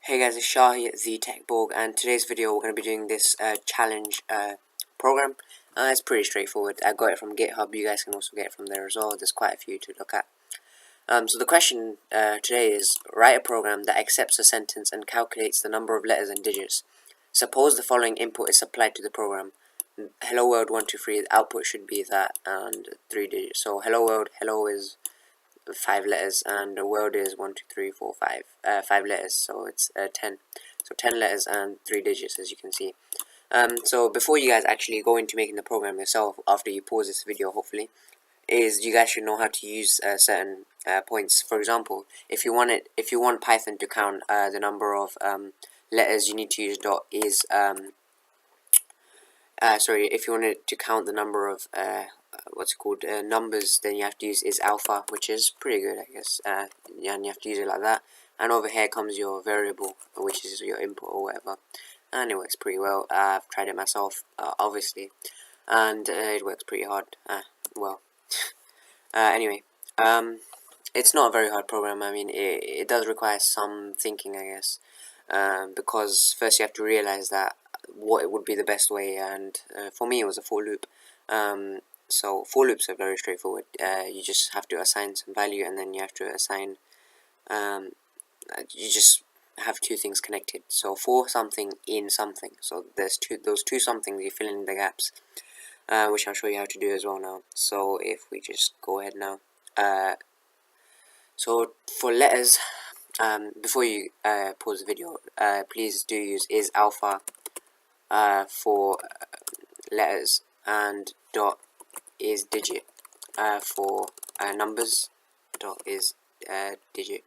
Hey guys, it's Shah here at ZTechBorg, and today's video we're going to be doing this challenge program. It's pretty straightforward. I got it from GitHub. You guys can also get it from there as well. There's quite a few to look at. So the question today is: write a program that accepts a sentence and calculates the number of letters and digits. Suppose the following input is supplied to the program: hello world 123. The output should be that and 3 digits. So hello world, hello is 5 letters, and the world is 1 2 3 4 5 5 letters, so it's 10. So 10 letters and 3 digits, as you can see. So before you guys actually go into making the program yourself, after you pause this video hopefully, is you guys should know how to use certain points. For example, if you want Python to count the number of letters, you need to use dot is if you want it to count the number of numbers, then you have to use is alpha, which is pretty good, I guess. Yeah, and you have to use it like that. And over here comes your variable, which is your input or whatever, and it works pretty well. I've tried it myself, obviously, and it works pretty hard. Anyway, it's not a very hard program. I mean, it does require some thinking, I guess, because first you have to realize that what it would be the best way, and for me it was a for loop. So for loops are very straightforward. You just have to assign some value, and then you have to assign you just have two things connected. So for something in something, so there's those two somethings, you fill in the gaps, which I'll show you how to do as well now. So if we just go ahead now, so for letters, before you pause the video, please do use is alpha for letters, and dot is digit for numbers. Dot is digit.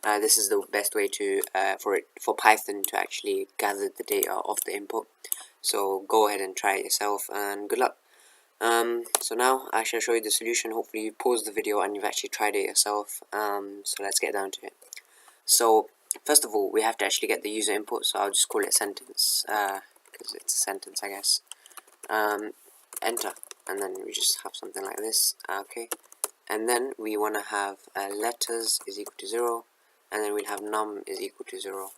This is the best way to for Python to actually gather the data of the input. So go ahead and try it yourself, and good luck. So now I shall show you the solution. Hopefully you paused the video and you've actually tried it yourself. So let's get down to it. So first of all, we have to actually get the user input, so I'll just call it sentence, because it's a sentence, I guess. Enter, and then we just have something like this. Okay, and then we want to have letters is equal to 0, and then we'll have num is equal to 0.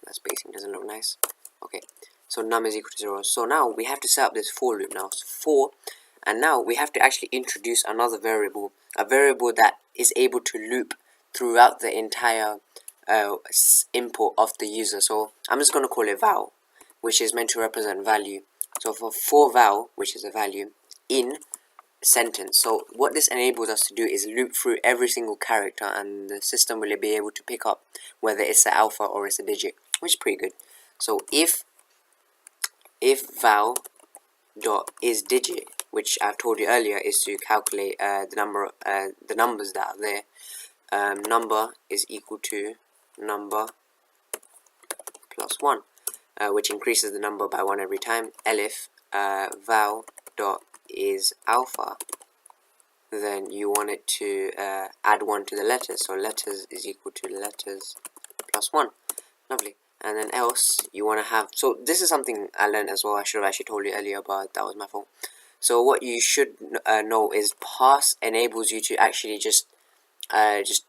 That spacing doesn't look nice. Okay, so num is equal to 0. So now we have to set up this for loop now. So for, and now we have to actually introduce another variable, a variable that is able to loop throughout the entire input of the user. So I'm just going to call it val, which is meant to represent value. So for val, which is a value, in sentence. So what this enables us to do is loop through every single character, and the system will be able to pick up whether it's an alpha or it's a digit, which is pretty good. So if val dot is digit, which I've told you earlier is to calculate the numbers that are there, number is equal to number plus 1, which increases the number by 1 every time. Elif val dot is alpha, then you want it to add 1 to the letters, so letters is equal to letters plus 1. Lovely. And then else you want to have, so this is something I learned as well. I should have actually told you earlier, but that was my fault. So what you should know is pass enables you to actually just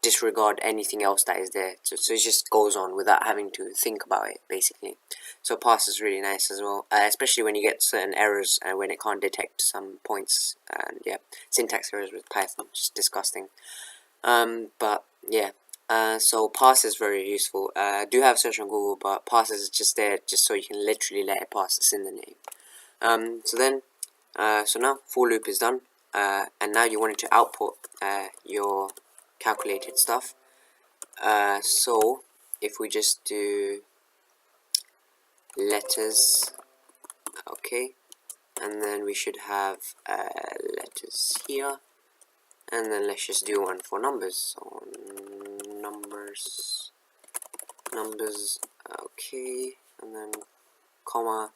disregard anything else that is there. So it just goes on without having to think about it, basically. So pass is really nice as well, especially when you get certain errors and when it can't detect some points. And yeah, syntax errors with Python, just disgusting. But yeah, so pass is very useful. I do have search on Google, but pass is just there just so you can literally let it pass. It's in the name. So now for loop is done, and now you want it to output your calculated stuff. So if we just do letters, okay, and then we should have letters here, and then let's just do one for numbers. So numbers, okay, and then comma.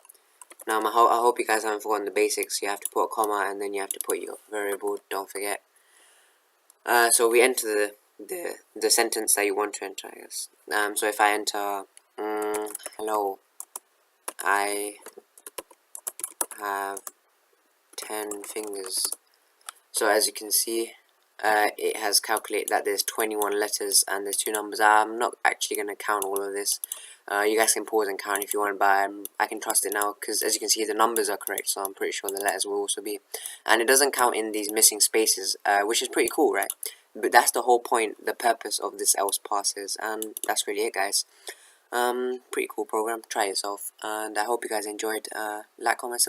Now I hope you guys haven't forgotten the basics. You have to put a comma, and then you have to put your variable, don't forget. So we enter the sentence that you want to enter, I guess. So if I enter hello, I have 10 fingers. So as you can see, it has calculated that there's 21 letters and there's 2 numbers. I'm not actually going to count all of this. You guys can pause and count if you want, but I can trust it now because, as you can see, the numbers are correct, so I'm pretty sure the letters will also be. And it doesn't count in these missing spaces, which is pretty cool, right? But that's the whole point, the purpose of this else passes, and that's really it, guys. Pretty cool program. Try yourself, and I hope you guys enjoyed. Like, comment, subscribe.